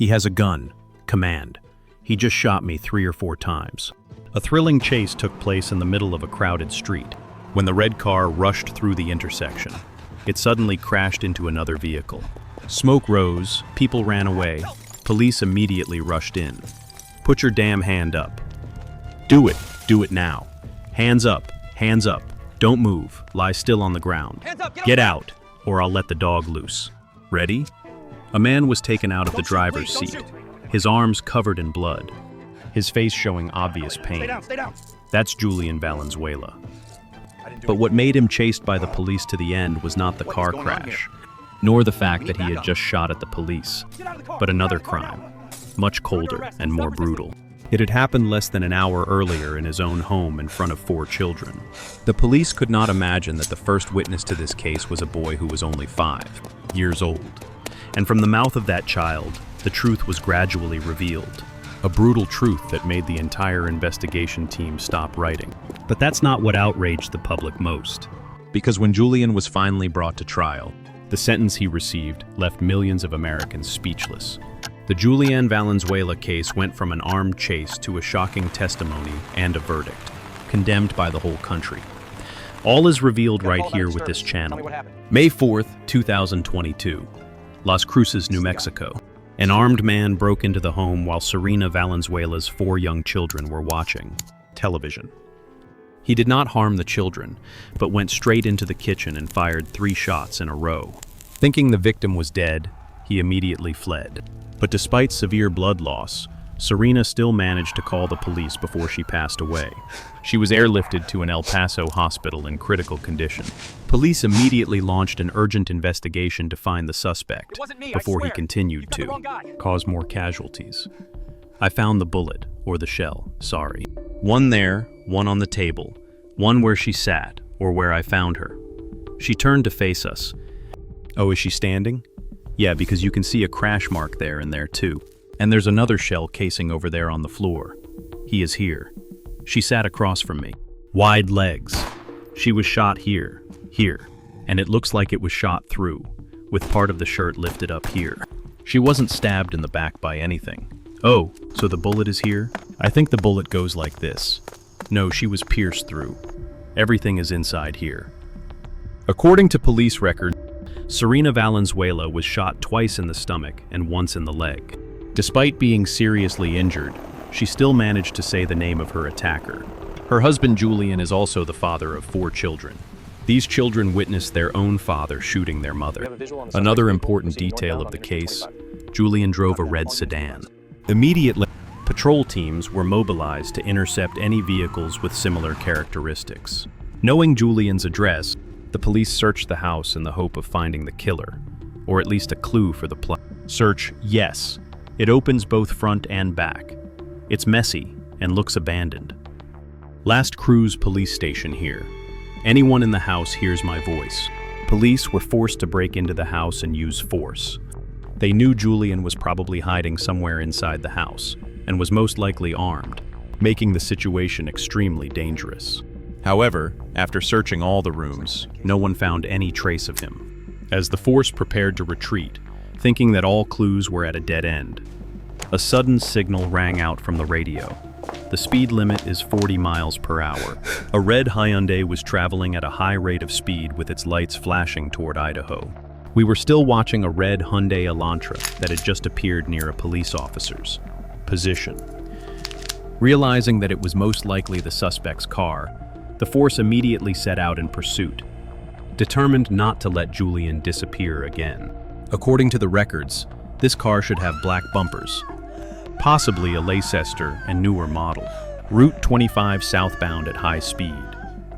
He has a gun. Command. He just shot me 3 or 4 times. A thrilling chase took place in the middle of a crowded street. When the red car rushed through the intersection, it suddenly crashed into another vehicle. Smoke rose, people ran away, police immediately rushed in. Put your damn hand up. Do it now. Hands up, don't move, lie still on the ground. Get out, or I'll let the dog loose. Ready? A man was taken out of the driver's seat, his arms covered in blood, his face showing obvious pain. That's Julian Valenzuela. But what made him chased by the police to the end was not the car crash, nor the fact that he had just shot at the police, but another crime, much colder and more brutal. It had happened less than an hour earlier in his own home in front of 4 children. The police could not imagine that the first witness to this case was a boy who was only 5 years old. And from the mouth of that child, the truth was gradually revealed. A brutal truth that made the entire investigation team stop writing. But that's not what outraged the public most. Because when Julian was finally brought to trial, the sentence he received left millions of Americans speechless. The Julian Valenzuela case went from an armed chase to a shocking testimony and a verdict, condemned by the whole country. All is revealed right here with this channel. May 4th, 2022, Las Cruces, New Mexico. An armed man broke into the home while Serena Valenzuela's 4 young children were watching television. He did not harm the children, but went straight into the kitchen and fired 3 shots in a row. Thinking the victim was dead, he immediately fled. But despite severe blood loss, Serena still managed to call the police before she passed away. She was airlifted to an El Paso hospital in critical condition. Police immediately launched an urgent investigation to find the suspect before he continued to cause more casualties. I found the bullet, or the shell, sorry. One there, one on the table, one where she sat, or where I found her. She turned to face us. Oh, is she standing? Yeah, because you can see a crash mark there and there too. And there's another shell casing over there on the floor. He is here. She sat across from me. Wide legs. She was shot here, and it looks like it was shot through, with part of the shirt lifted up here. She wasn't stabbed in the back by anything. Oh, so the bullet is here? I think the bullet goes like this. No, she was pierced through. Everything is inside here. According to police records, Serena Valenzuela was shot twice in the stomach and once in the leg. Despite being seriously injured, she still managed to say the name of her attacker. Her husband Julian is also the father of 4 children. These children witnessed their own father shooting their mother. Another important detail of the case, Julian drove a red sedan. Immediately, patrol teams were mobilized to intercept any vehicles with similar characteristics. Knowing Julian's address, the police searched the house in the hope of finding the killer, or at least a clue for the plot. Search, yes. It opens both front and back. It's messy and looks abandoned. Las Cruces police station here. Anyone in the house hears my voice. Police were forced to break into the house and use force. They knew Julian was probably hiding somewhere inside the house and was most likely armed, making the situation extremely dangerous. However, after searching all the rooms, no one found any trace of him. As the force prepared to retreat, thinking that all clues were at a dead end, a sudden signal rang out from the radio. The speed limit is 40 miles per hour. A red Hyundai was traveling at a high rate of speed with its lights flashing toward Idaho. We were still watching a red Hyundai Elantra that had just appeared near a police officer's position. Realizing that it was most likely the suspect's car, the force immediately set out in pursuit, determined not to let Julian disappear again. According to the records, this car should have black bumpers, possibly a Leicester and newer model. Route 25 southbound at high speed.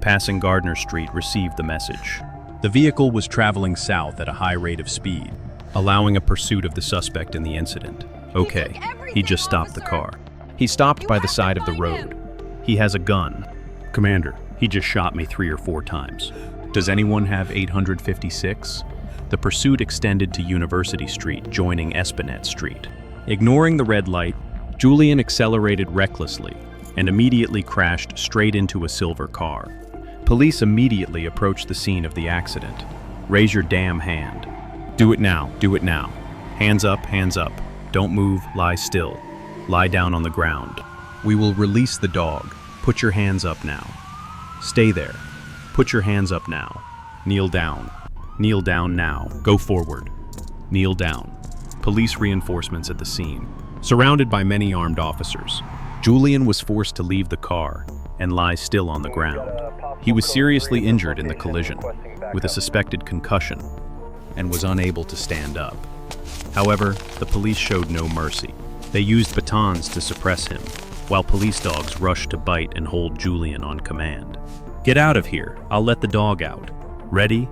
Passing Gardner Street received the message. The vehicle was traveling south at a high rate of speed, allowing a pursuit of the suspect in the incident. Okay, he just stopped the car. He stopped by the side of the road. He has a gun. Commander, he just shot me 3 or 4 times. Does anyone have 856? The pursuit extended to University Street, joining Espinette Street. Ignoring the red light, Julian accelerated recklessly and immediately crashed straight into a silver car. Police immediately approached the scene of the accident. Raise your damn hand. Do it now, do it now. Hands up, Don't move, lie still. Lie down on the ground. We will release the dog. Put your hands up now. Stay there. Put your hands up now. Kneel down. Kneel down now. Go forward. Kneel down. Police reinforcements at the scene. Surrounded by many armed officers, Julian was forced to leave the car and lie still on the ground. He was seriously injured in the collision, with a suspected concussion, and was unable to stand up. However, the police showed no mercy. They used batons to suppress him, while police dogs rushed to bite and hold Julian on command. Get out of here, I'll let the dog out. Ready?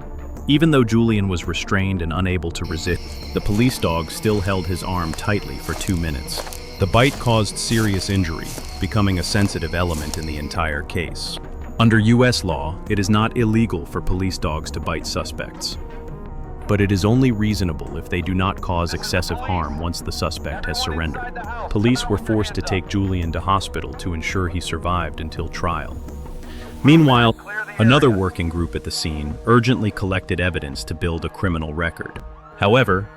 Even though Julian was restrained and unable to resist, the police dog still held his arm tightly for 2 minutes. The bite caused serious injury, becoming a sensitive element in the entire case. Under US law, it is not illegal for police dogs to bite suspects. But it is only reasonable if they do not cause excessive harm once the suspect has surrendered. Police were forced to take Julian to hospital to ensure he survived until trial. Meanwhile, another working group at the scene urgently collected evidence to build a criminal record. However,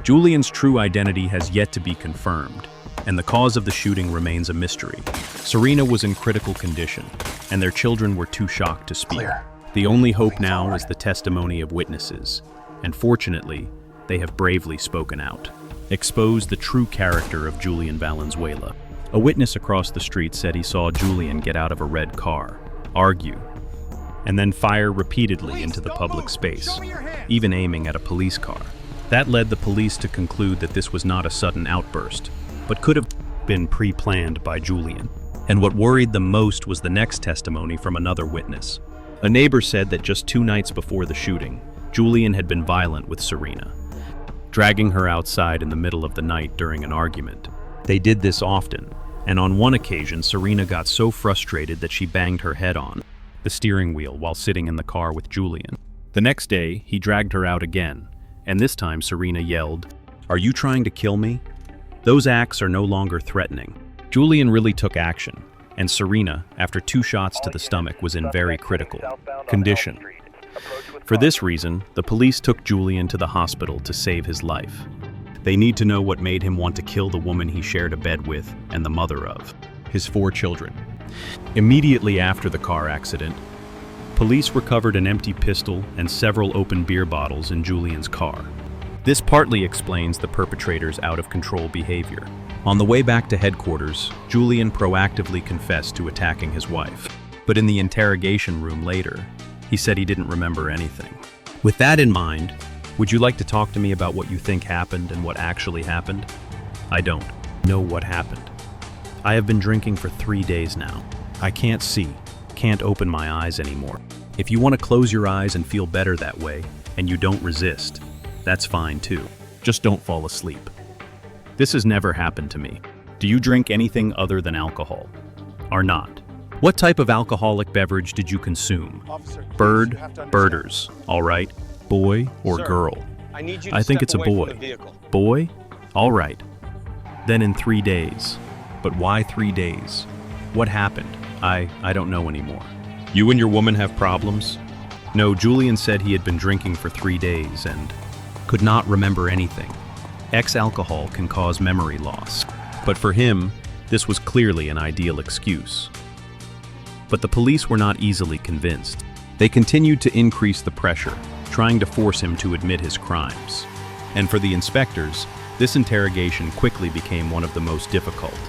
Julian's true identity has yet to be confirmed, and the cause of the shooting remains a mystery. Serena was in critical condition, and their children were too shocked to speak. The only hope now is the testimony of witnesses, and fortunately, they have bravely spoken out. Exposed the true character of Julian Valenzuela. A witness across the street said he saw Julian get out of a red car, argue, and then fire repeatedly into the public space, even aiming at a police car. That led the police to conclude that this was not a sudden outburst, but could have been pre-planned by Julian. And what worried them most was the next testimony from another witness. A neighbor said that just 2 nights before the shooting, Julian had been violent with Serena, dragging her outside in the middle of the night during an argument. They did this often, and on one occasion Serena got so frustrated that she banged her head on the steering wheel while sitting in the car with Julian. The next day, he dragged her out again, and this time Serena yelled, "Are you trying to kill me?" Those acts are no longer threatening. Julian really took action, and Serena, after 2 shots to the stomach, was in very critical condition. For this reason, the police took Julian to the hospital to save his life. They need to know what made him want to kill the woman he shared a bed with and the mother of his 4 children. Immediately after the car accident, police recovered an empty pistol and several open beer bottles in Julian's car. This partly explains the perpetrator's out-of-control behavior. On the way back to headquarters, Julian proactively confessed to attacking his wife. But in the interrogation room later, he said he didn't remember anything. With that in mind, would you like to talk to me about what you think happened and what actually happened? I don't know what happened. I have been drinking for 3 days now. I can't see, can't open my eyes anymore. If you want to close your eyes and feel better that way, and you don't resist, that's fine too. Just don't fall asleep. This has never happened to me. Do you drink anything other than alcohol? Or not? What type of alcoholic beverage did you consume? Birders, all right? Boy or girl? I think it's a boy. Boy? All right. Then in 3 days. But why 3 days? What happened? I don't know anymore. You and your woman have problems? No, Julian said he had been drinking for 3 days and could not remember anything. Alcohol can cause memory loss. But for him, this was clearly an ideal excuse. But the police were not easily convinced. They continued to increase the pressure, trying to force him to admit his crimes. And for the inspectors, this interrogation quickly became one of the most difficult,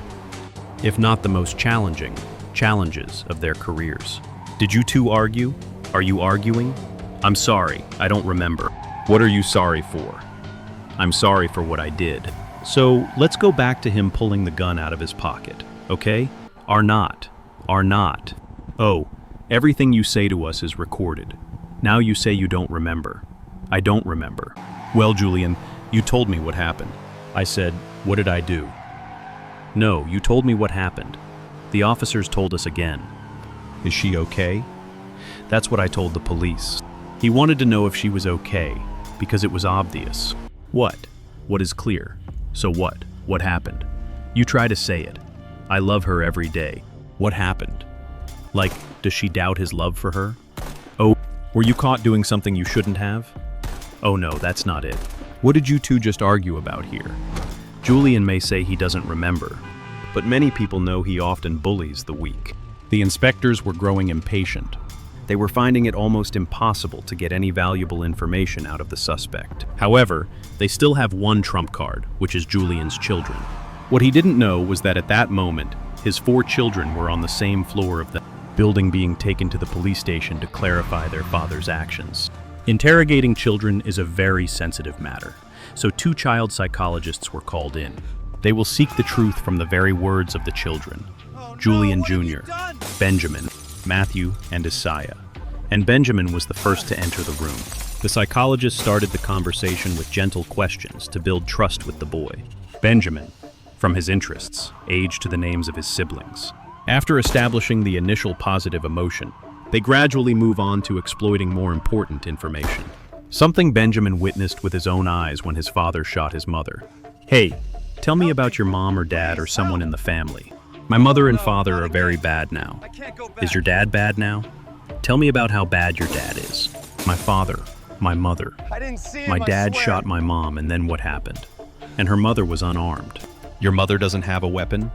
if not the most challenging, challenges of their careers. Did you two argue? Are you arguing? I'm sorry, I don't remember. What are you sorry for? I'm sorry for what I did. So let's go back to him pulling the gun out of his pocket, okay? Are not. Oh, everything you say to us is recorded. Now you say you don't remember. I don't remember. Well, Julian, you told me what happened. I said, what did I do? No, you told me what happened. The officers told us again. Is she okay? That's what I told the police. He wanted to know if she was okay, because it was obvious. What? What is clear? So what? What happened? You try to say it. I love her every day. What happened? Like, does she doubt his love for her? Oh, were you caught doing something you shouldn't have? Oh no, that's not it. What did you two just argue about here? Julian may say he doesn't remember, but many people know he often bullies the weak. The inspectors were growing impatient. They were finding it almost impossible to get any valuable information out of the suspect. However, they still have one trump card, which is Julian's children. What he didn't know was that at that moment, his 4 children were on the same floor of the building being taken to the police station to clarify their father's actions. Interrogating children is a very sensitive matter, so 2 child psychologists were called in. They will seek the truth from the very words of the children. Julian Jr., Benjamin, Matthew, and Isaiah. And Benjamin was the first to enter the room. The psychologist started the conversation with gentle questions to build trust with the boy. Benjamin, from his interests, age to the names of his siblings. After establishing the initial positive emotion, they gradually move on to exploiting more important information. Something Benjamin witnessed with his own eyes when his father shot his mother. Hey, tell me about your mom or dad or someone in the family. My mother and father are very bad now. Is your dad bad now? Tell me about how bad your dad is. My father, my mother. My dad shot my mom, and then what happened? And her mother was unarmed. Your mother doesn't have a weapon?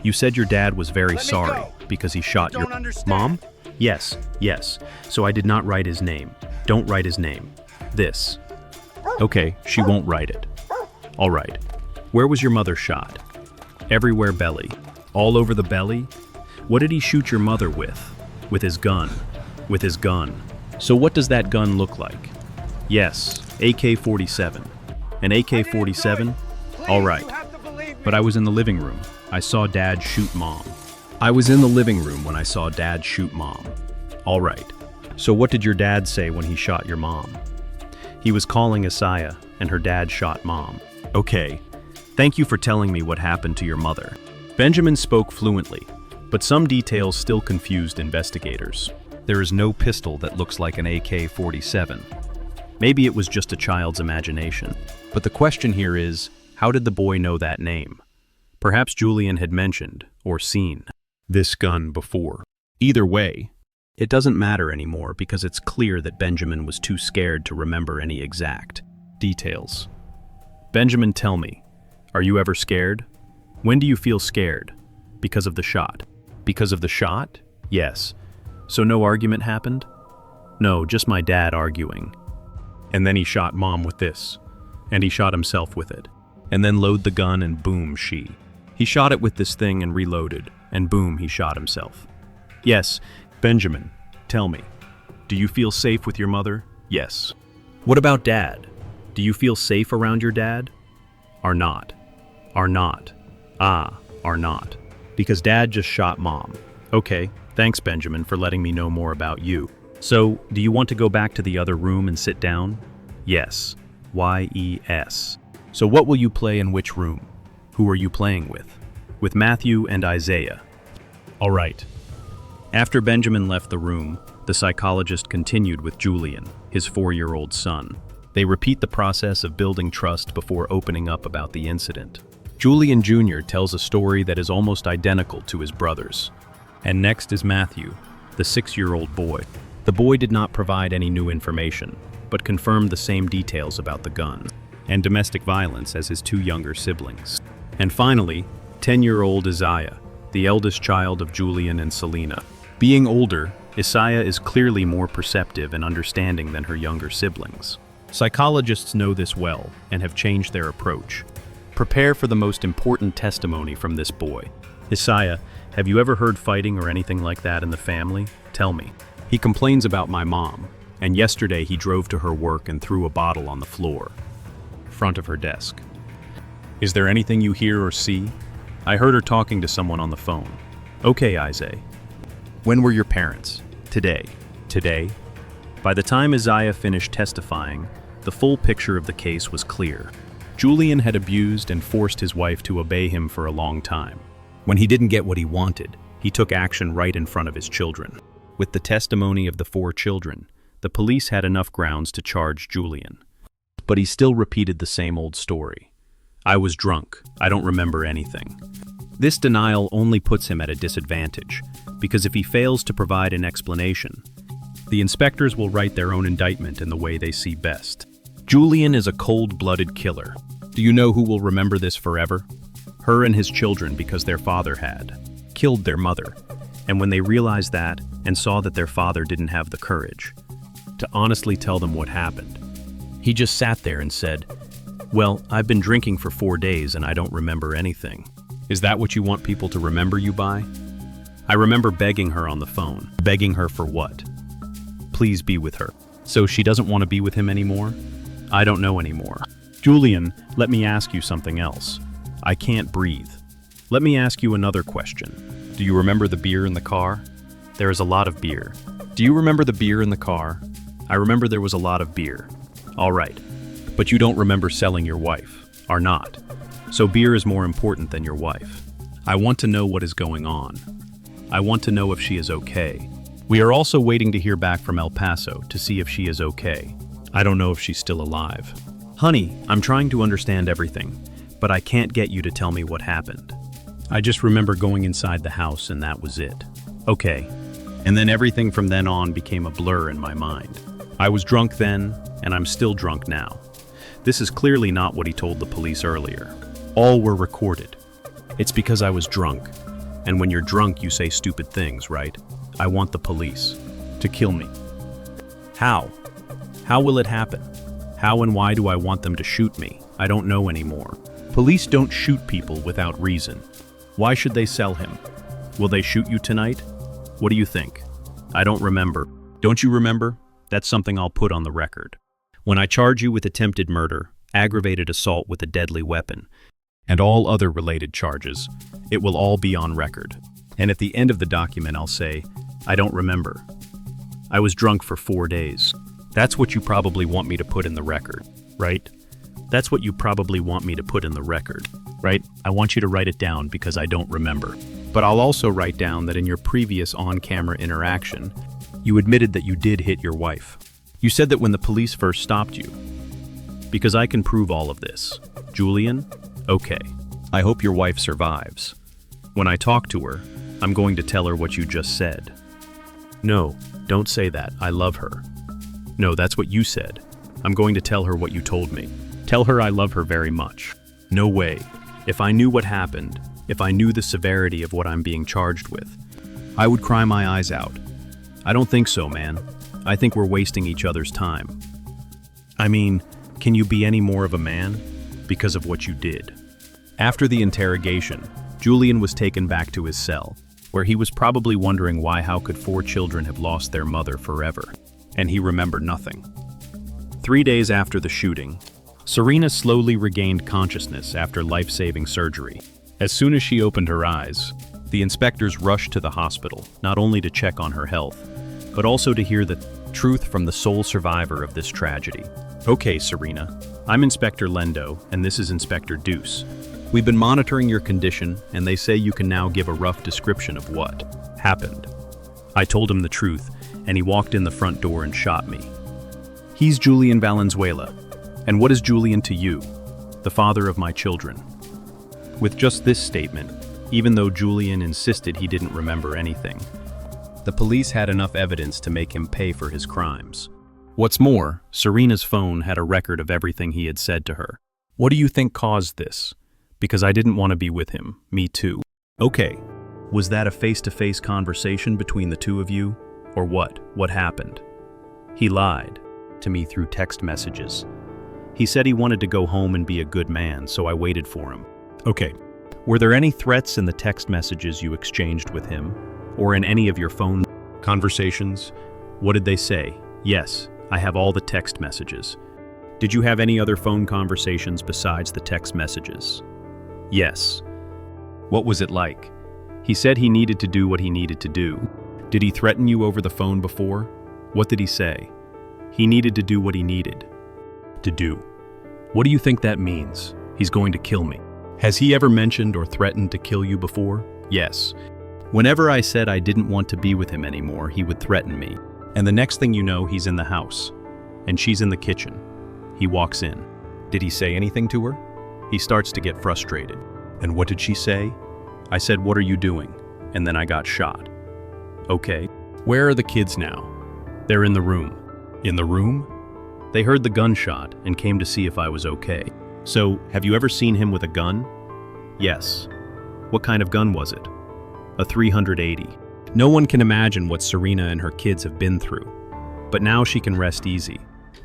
You said your dad was very sorry because he shot your mom? Yes. So I did not write his name. Don't write his name. This. Okay, she won't write it. All right. Where was your mother shot? Everywhere belly. All over the belly? What did he shoot your mother with? With his gun. With his gun. So what does that gun look like? Yes, AK-47. An AK-47? All right. But I was in the living room. I saw Dad shoot Mom. I was in the living room when I saw Dad shoot Mom. All right. So what did your dad say when he shot your mom? He was calling Isaiah, and her dad shot Mom. Okay. Thank you for telling me what happened to your mother. Benjamin spoke fluently, but some details still confused investigators. There is no pistol that looks like an AK-47. Maybe it was just a child's imagination. But the question here is, how did the boy know that name? Perhaps Julian had mentioned, or seen, this gun before. Either way, it doesn't matter anymore because it's clear that Benjamin was too scared to remember any exact details. Benjamin, tell me, are you ever scared? When do you feel scared? Because of the shot. Because of the shot? Yes. So no argument happened? No, just my dad arguing. And then he shot Mom with this. And he shot himself with it. And then load the gun and boom, she. He shot it with this thing and reloaded. And boom, he shot himself. Yes. Benjamin, tell me. Do you feel safe with your mother? Yes. What about Dad? Do you feel safe around your dad? Are not. Are not. Are not. Because Dad just shot Mom. Okay, thanks Benjamin for letting me know more about you. So, do you want to go back to the other room and sit down? Yes. Y-E-S. So what will you play in which room? Who are you playing with? With Matthew and Isaiah. All right. After Benjamin left the room, the psychologist continued with Julian, his 4-year-old son. They repeat the process of building trust before opening up about the incident. Julian Jr. tells a story that is almost identical to his brother's. And next is Matthew, the 6-year-old boy. The boy did not provide any new information, but confirmed the same details about the gun and domestic violence as his 2 younger siblings. And finally, 10-year-old Isaiah, the eldest child of Julian and Selena. Being older, Isaiah is clearly more perceptive and understanding than her younger siblings. Psychologists know this well and have changed their approach. Prepare for the most important testimony from this boy. Isaiah, have you ever heard fighting or anything like that in the family? Tell me. He complains about my mom, and yesterday he drove to her work and threw a bottle on the floor, front of her desk. Is there anything you hear or see? I heard her talking to someone on the phone. Okay, Isaiah. When were your parents? Today. Today? By the time Isaiah finished testifying, the full picture of the case was clear. Julian had abused and forced his wife to obey him for a long time. When he didn't get what he wanted, he took action right in front of his children. With the testimony of the 4 children, the police had enough grounds to charge Julian. But he still repeated the same old story. I was drunk. I don't remember anything. This denial only puts him at a disadvantage, because if he fails to provide an explanation, the inspectors will write their own indictment in the way they see best. Julian is a cold-blooded killer. Do you know who will remember this forever? Her and his children, because their father had killed their mother. And when they realized that and saw that their father didn't have the courage to honestly tell them what happened, he just sat there and said, "Well, I've been drinking for 4 days and I don't remember anything." Is that what you want people to remember you by? I remember begging her on the phone. Begging her for what? Please be with her. So she doesn't want to be with him anymore? I don't know anymore. Julian, let me ask you something else. I can't breathe. Let me ask you another question. Do you remember the beer in the car? There is a lot of beer. Do you remember the beer in the car? I remember there was a lot of beer. All right. But you don't remember selling your wife, or not. So beer is more important than your wife. I want to know what is going on. I want to know if she is okay. We are also waiting to hear back from El Paso to see if she is okay. I don't know if she's still alive. Honey, I'm trying to understand everything, but I can't get you to tell me what happened. I just remember going inside the house and that was it. Okay. And then everything from then on became a blur in my mind. I was drunk then, and I'm still drunk now. This is clearly not what he told the police earlier. All were recorded. It's because I was drunk. And when you're drunk, you say stupid things, right? I want the police to kill me. How? How will it happen? How and why do I want them to shoot me? I don't know anymore. Police don't shoot people without reason. Why should they sell him? Will they shoot you tonight? What do you think? I don't remember. Don't you remember? That's something I'll put on the record. When I charge you with attempted murder, aggravated assault with a deadly weapon, and all other related charges, it will all be on record. And at the end of the document, I'll say, I don't remember. I was drunk for 4 days. That's what you probably want me to put in the record, right? That's what you probably want me to put in the record, right? I want you to write it down because I don't remember. But I'll also write down that in your previous on-camera interaction, you admitted that you did hit your wife. You said that when the police first stopped you. Because I can prove all of this. Julian? Okay. I hope your wife survives. When I talk to her, I'm going to tell her what you just said. No, don't say that. I love her. No, that's what you said. I'm going to tell her what you told me. Tell her I love her very much. No way. If I knew what happened, if I knew the severity of what I'm being charged with, I would cry my eyes out. I don't think so, man. I think we're wasting each other's time. I mean, can you be any more of a man? Because of what you did. After the interrogation, Julian was taken back to his cell, where he was probably wondering how could 4 children have lost their mother forever, and he remembered nothing. 3 days after the shooting, Serena slowly regained consciousness after life-saving surgery. As soon as she opened her eyes, the inspectors rushed to the hospital, not only to check on her health, but also to hear the truth from the sole survivor of this tragedy. Okay, Serena, I'm Inspector Lendo, and this is Inspector Deuce. We've been monitoring your condition, and they say you can now give a rough description of what happened. I told him the truth, and he walked in the front door and shot me. He's Julian Valenzuela. And what is Julian to you? The father of my children. With just this statement, even though Julian insisted he didn't remember anything, the police had enough evidence to make him pay for his crimes. What's more, Serena's phone had a record of everything he had said to her. What do you think caused this? Because I didn't want to be with him. Me too. Okay, was that a face-to-face conversation between the two of you? Or what? What happened? He lied to me through text messages. He said he wanted to go home and be a good man, so I waited for him. Okay, were there any threats in the text messages you exchanged with him? Or in any of your phone conversations? What did they say? Yes, I have all the text messages. Did you have any other phone conversations besides the text messages? Yes. What was it like? He said he needed to do what he needed to do. Did he threaten you over the phone before? What did he say? He needed to do what he needed to do. What do you think that means? He's going to kill me. Has he ever mentioned or threatened to kill you before? Yes. Whenever I said I didn't want to be with him anymore, he would threaten me. And the next thing you know, he's in the house. And she's in the kitchen. He walks in. Did he say anything to her? He starts to get frustrated. And what did she say? I said, "What are you doing?" And then I got shot. Okay. Where are the kids now? They're in the room. In the room? They heard the gunshot and came to see if I was okay. So, have you ever seen him with a gun? Yes. What kind of gun was it? A 380. No one can imagine what Serena and her kids have been through. But now she can rest easy.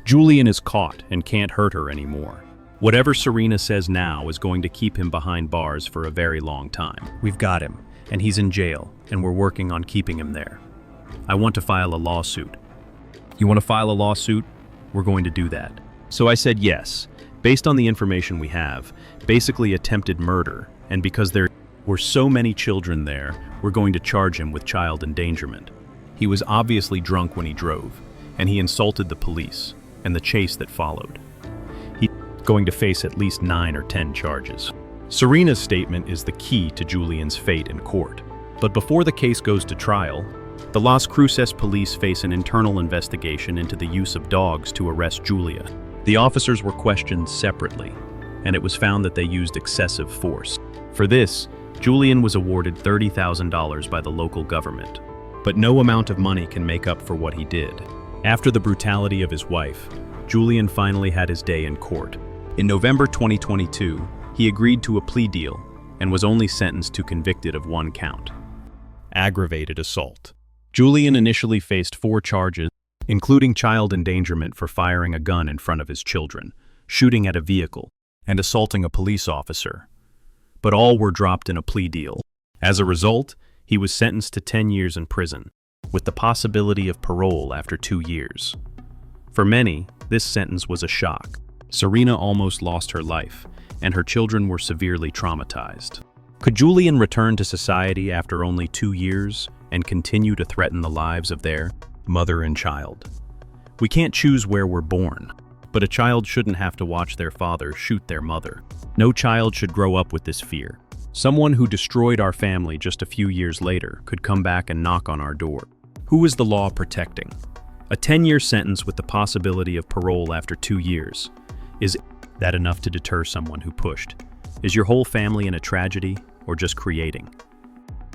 Julian is caught and can't hurt her anymore. Whatever Serena says now is going to keep him behind bars for a very long time. We've got him, and he's in jail, and we're working on keeping him there. I want to file a lawsuit. You want to file a lawsuit? We're going to do that. So I said yes, based on the information we have, basically attempted murder, and because there were so many children there, we're going to charge him with child endangerment. He was obviously drunk when he drove, and he insulted the police, and the chase that followed. He's going to face at least 9 or 10 charges. Serena's statement is the key to Julian's fate in court. But before the case goes to trial, the Las Cruces police face an internal investigation into the use of dogs to arrest Julia. The officers were questioned separately, and it was found that they used excessive force. For this, Julian was awarded $30,000 by the local government. But no amount of money can make up for what he did. After the brutality of his wife, Julian finally had his day in court. In November 2022, he agreed to a plea deal and was only sentenced to convicted of 1 count: aggravated assault. Julian initially faced 4 charges, including child endangerment for firing a gun in front of his children, shooting at a vehicle, and assaulting a police officer. But all were dropped in a plea deal. As a result, he was sentenced to 10 years in prison, with the possibility of parole after 2 years. For many, this sentence was a shock. Serena almost lost her life, and her children were severely traumatized. Could Julian return to society after only 2 years and continue to threaten the lives of their mother and child? We can't choose where we're born, but a child shouldn't have to watch their father shoot their mother. No child should grow up with this fear. Someone who destroyed our family just a few years later could come back and knock on our door. Who is the law protecting? A 10-year sentence with the possibility of parole after 2 years. Is that enough to deter someone who pushed? Is your whole family in a tragedy, or just creating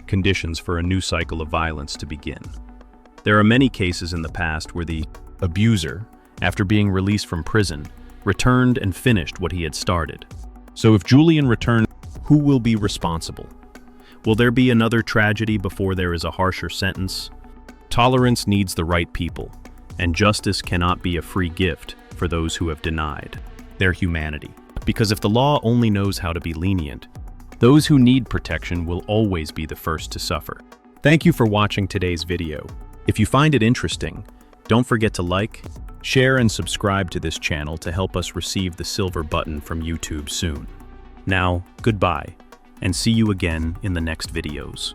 conditions for a new cycle of violence to begin? There are many cases in the past where the abuser, after being released from prison, returned and finished what he had started. So if Julian returned, who will be responsible? Will there be another tragedy before there is a harsher sentence? Tolerance needs the right people, and justice cannot be a free gift for those who have denied their humanity. Because if the law only knows how to be lenient, those who need protection will always be the first to suffer. Thank you for watching today's video. If you find it interesting, don't forget to like, share, and subscribe to this channel to help us receive the silver button from YouTube soon. Now, goodbye, and see you again in the next videos.